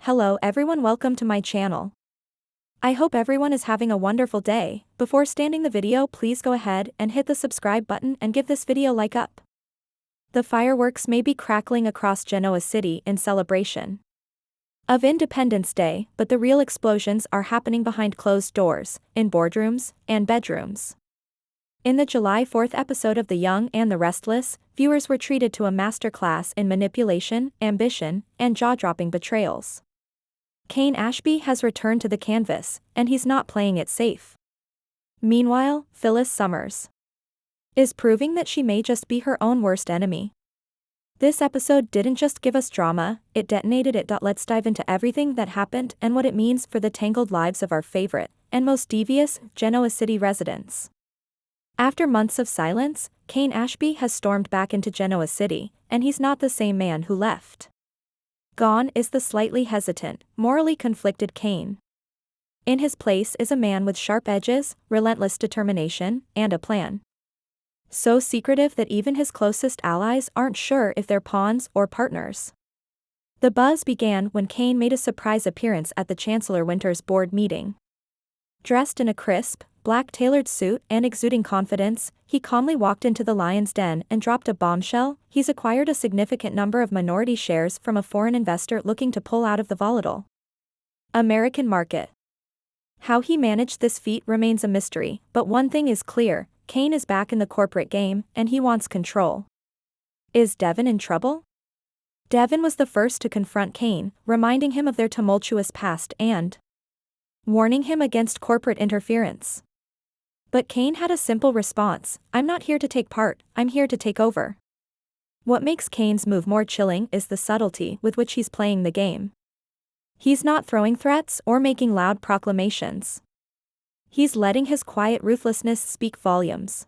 Hello everyone, welcome to my channel. I hope everyone is having a wonderful day. Before starting the video, please go ahead and hit the subscribe button and give this video a like up. The fireworks may be crackling across Genoa City in celebration of Independence Day, but the real explosions are happening behind closed doors, in boardrooms and bedrooms. In the July 4th episode of the Young and the Restless, viewers were treated to a masterclass in manipulation, ambition, and jaw-dropping betrayals. Cain Ashby has returned to the canvas, and he's not playing it safe. Meanwhile, Phyllis Summers is proving that she may just be her own worst enemy. This episode didn't just give us drama, it detonated it. Let's dive into everything that happened and what it means for the tangled lives of our favorite and most devious Genoa City residents. After months of silence, Cain Ashby has stormed back into Genoa City, and he's not the same man who left. Gone is the slightly hesitant, morally conflicted Cain. In his place is a man with sharp edges, relentless determination, and a plan. So secretive that even his closest allies aren't sure if they're pawns or partners. The buzz began when Cain made a surprise appearance at the Chancellor-Winters board meeting. Dressed in a crisp, black tailored suit and exuding confidence, he calmly walked into the lion's den and dropped a bombshell. He's acquired a significant number of minority shares from a foreign investor looking to pull out of the volatile American market. How he managed this feat remains a mystery, but one thing is clear, Cain is back in the corporate game, and he wants control. Is Devon in trouble? Devon was the first to confront Cain, reminding him of their tumultuous past and warning him against corporate interference. But Cain had a simple response: "I'm not here to take part, I'm here to take over." What makes Cain's move more chilling is the subtlety with which he's playing the game. He's not throwing threats or making loud proclamations. He's letting his quiet ruthlessness speak volumes.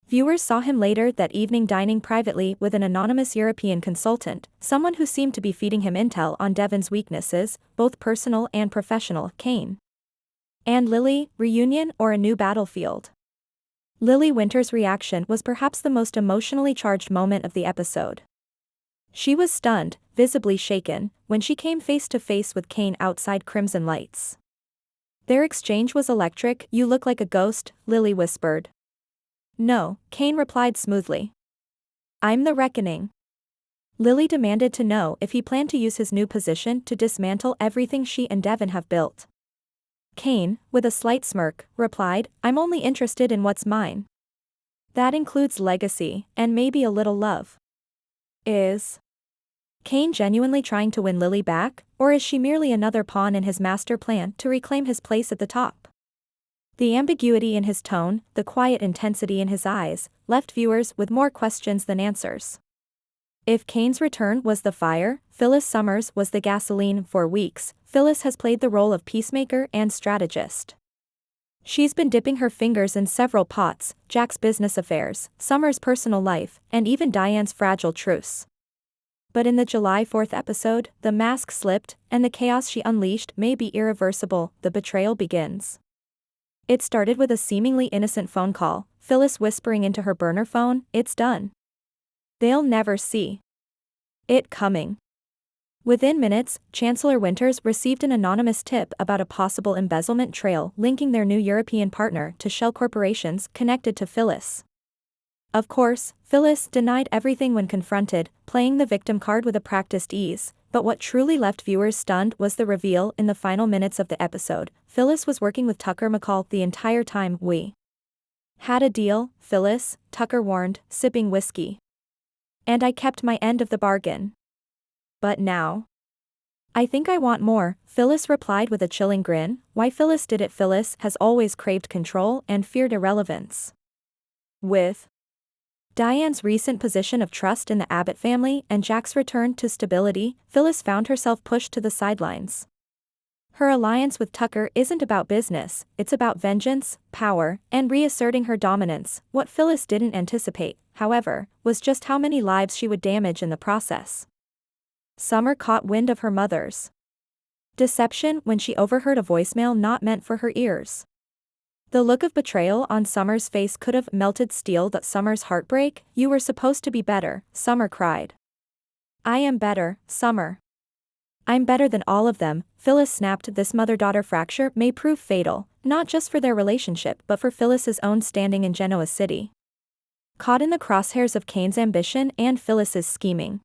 Viewers saw him later that evening dining privately with an anonymous European consultant, someone who seemed to be feeding him intel on Devon's weaknesses, both personal and professional. Cain and Lily, reunion or a new battlefield? Lily Winter's reaction was perhaps the most emotionally charged moment of the episode. She was stunned, visibly shaken, when she came face to face with Cain outside Crimson Lights. Their exchange was electric. "You look like a ghost," Lily whispered. "No," Cain replied smoothly. "I'm the reckoning." Lily demanded to know if he planned to use his new position to dismantle everything she and Devon have built. Cain, with a slight smirk, replied, "I'm only interested in what's mine. That includes legacy, and maybe a little love." Is Cain genuinely trying to win Lily back, or is she merely another pawn in his master plan to reclaim his place at the top? The ambiguity in his tone, the quiet intensity in his eyes, left viewers with more questions than answers. If Cain's return was the fire, Phyllis Summers was the gasoline. For weeks, Phyllis has played the role of peacemaker and strategist. She's been dipping her fingers in several pots: Jack's business affairs, Summers' personal life, and even Diane's fragile truce. But in the July 4th episode, the mask slipped, and the chaos she unleashed may be irreversible. The betrayal begins. It started with a seemingly innocent phone call, Phyllis whispering into her burner phone, "It's done. They'll never see it coming." Within minutes, Chancellor-Winters received an anonymous tip about a possible embezzlement trail linking their new European partner to shell corporations connected to Phyllis. Of course, Phyllis denied everything when confronted, playing the victim card with a practiced ease, but what truly left viewers stunned was the reveal in the final minutes of the episode. Phyllis was working with Tucker McCall the entire time. "We had a deal, Phyllis," Tucker warned, sipping whiskey. "And I kept my end of the bargain. But now I think I want more," Phyllis replied with a chilling grin. Why Phyllis did it? Phyllis has always craved control and feared irrelevance. With Diane's recent position of trust in the Abbott family and Jack's return to stability, Phyllis found herself pushed to the sidelines. Her alliance with Tucker isn't about business, it's about vengeance, power, and reasserting her dominance. What Phyllis didn't anticipate, however, was just how many lives she would damage in the process. Summer caught wind of her mother's deception when she overheard a voicemail not meant for her ears. The look of betrayal on Summer's face could have melted steel. Summer's heartbreak. "You were supposed to be better," Summer cried. "I am better, Summer. I'm better than all of them, Phyllis snapped. This mother-daughter fracture may prove fatal, not just for their relationship but for Phyllis's own standing in Genoa City. Caught in the crosshairs of Cain's ambition and Phyllis's scheming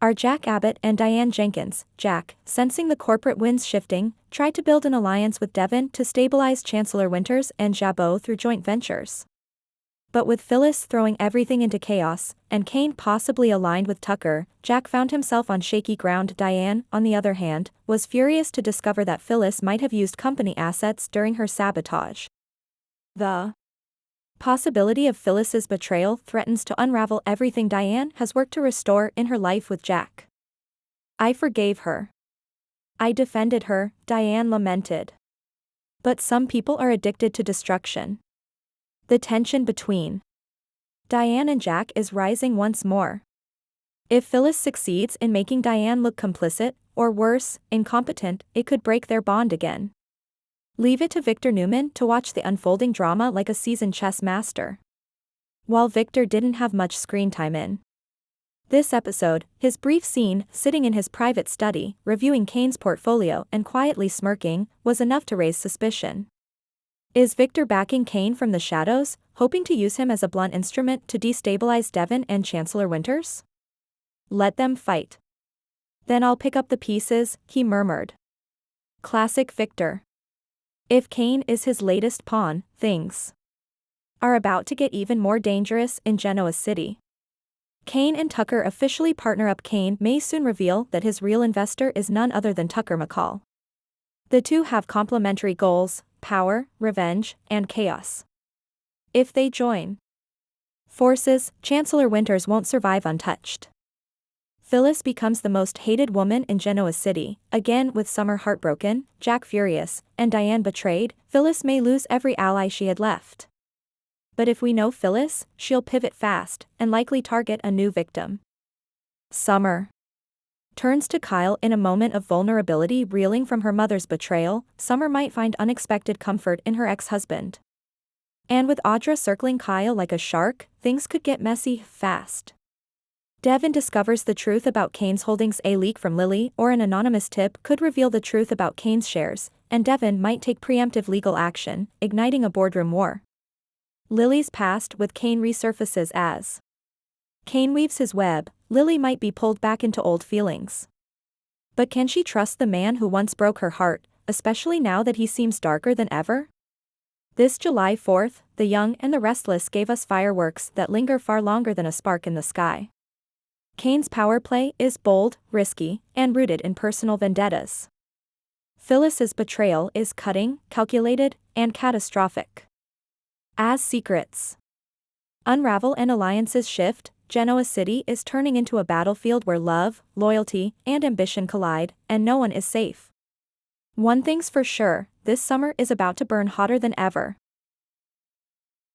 are Jack Abbott and Diane Jenkins. Jack, sensing the corporate winds shifting, tried to build an alliance with Devon to stabilize Chancellor-Winters and Jabot through joint ventures. But with Phyllis throwing everything into chaos, and Cain possibly aligned with Tucker, Jack found himself on shaky ground. Diane, on the other hand, was furious to discover that Phyllis might have used company assets during her sabotage. The possibility of Phyllis's betrayal threatens to unravel everything Diane has worked to restore in her life with Jack. I forgave her. I defended her, Diane lamented. But some people are addicted to destruction. The tension between Diane and Jack is rising once more. If Phyllis succeeds in making Diane look complicit, or worse, incompetent, it could break their bond again. Leave it to Victor Newman to watch the unfolding drama like a seasoned chess master. While Victor didn't have much screen time in this episode, his brief scene, sitting in his private study, reviewing Cain's portfolio and quietly smirking, was enough to raise suspicion. Is Victor backing Cain from the shadows, hoping to use him as a blunt instrument to destabilize Devon and Chancellor-Winters? Let them fight. Then I'll pick up the pieces, he murmured. Classic Victor. If Cain is his latest pawn, things are about to get even more dangerous in Genoa City. Cain and Tucker officially partner up. Cain may soon reveal that his real investor is none other than Tucker McCall. The two have complementary goals: power, revenge, and chaos. If they join forces, Chancellor-Winters won't survive untouched. Phyllis becomes the most hated woman in Genoa City, again with Summer heartbroken, Jack furious, and Diane betrayed. Phyllis may lose every ally she had left. But if we know Phyllis, she'll pivot fast, and likely target a new victim. Summer turns to Kyle in a moment of vulnerability. Reeling from her mother's betrayal, Summer might find unexpected comfort in her ex-husband. And with Audra circling Kyle like a shark, things could get messy fast. Devon discovers the truth about Cain's holdings. A leak from Lily or an anonymous tip could reveal the truth about Cain's shares, and Devon might take preemptive legal action, igniting a boardroom war. Lily's past with Cain resurfaces as Cain weaves his web. Lily might be pulled back into old feelings. But can she trust the man who once broke her heart, especially now that he seems darker than ever? This July 4th, The Young and the Restless gave us fireworks that linger far longer than a spark in the sky. Cain's power play is bold, risky, and rooted in personal vendettas. Phyllis's betrayal is cutting, calculated, and catastrophic. As secrets unravel and alliances shift, Genoa City is turning into a battlefield where love, loyalty, and ambition collide, and no one is safe. One thing's for sure, this summer is about to burn hotter than ever.